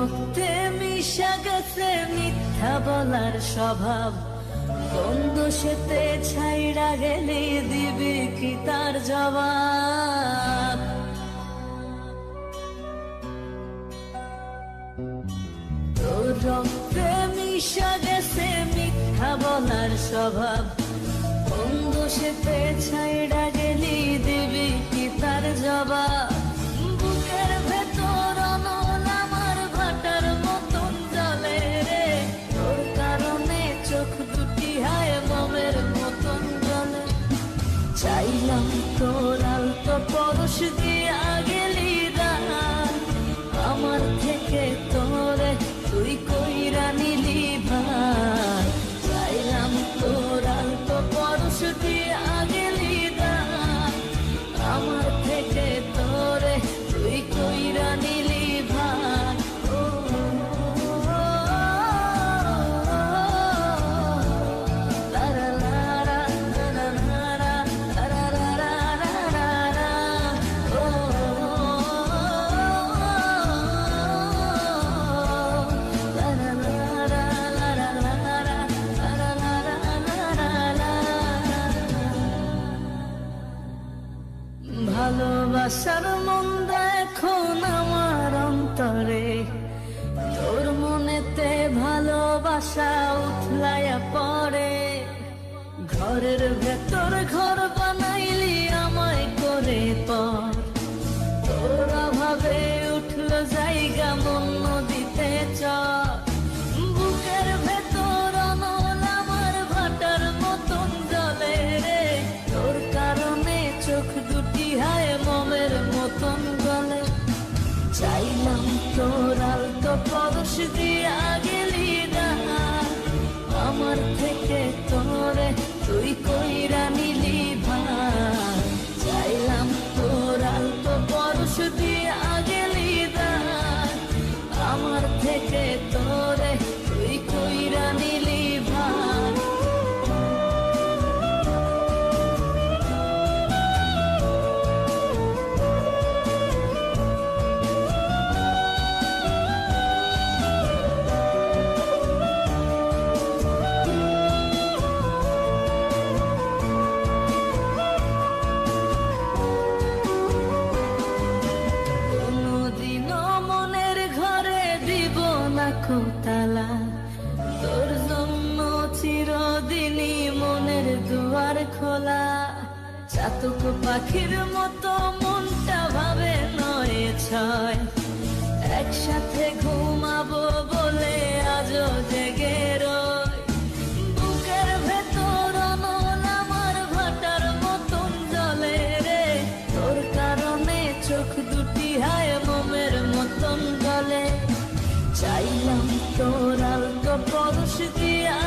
রক্তে মিশা গেছে মিথ্যা বলার স্বভাব, কোন দোষেতে ছাইড়া গেলে দিবি কি তার জবাব? তোর রক্তে মিশা গেছে মিথ্যা বলার স্বভাব, কোন দোষেতে ছাইড়া গেলি দিবি কি তার জবাব? বুকের ভেতর অনল আমার ভাটার মতন জ্বলে রে, তোর কারণে চোখ দুটি হায় মোমের মতন জ্বলে। চাইলাম তোর আলতো পরশ দিয়া গেলি দান, আমার থেকে তোরে তুই কইরা নিলি ভাই। চাইলাম তোর আলতো পরশ দিয়া গেলি দান, আমার থেকে তোরে তুই কইরা নিলি ভাই। ভালোবাসার মন্দা এখন আমার অন্তরে, তোর মনেতে ভালোবাসা উথলাইয়া পড়ে। ঘরের ভেতর ঘর বানাইলি আমায় করে পর, তোর অভাবে উঠল জায়গা মন নদীতে চর। বুকের ভেতর অনল আমার ভাটার মতন জ্বলে রে, তোর কারণে চোখ দুটি হায় মোমের মতন গলে। চাইলাম তোর আলতো পরশ দিয়া গেলি না, আমার থেকে তোরে তুই কইরা নিলি ভাই। চাইলাম তোর আলতো পরশ দিয়া গেলি না, আমার থেকে তোরে তুই কইরা নিলি ভাই। তালা তোর জন্য চিরদিনই মনের দুয়ার খোলা, চাতক পাখির মতো মনটা ভাবে নয় ছয়, একসাথে ঘুমাবো বলে আজও জেগে রয়। বুকের ভেতর অনল আমার ভাটার মতন জ্বলে রে, তোর কারণে চোখ দুটি হায় মোমের মতন গলে। চাইলাম তোর আলতো পরশ দিয়া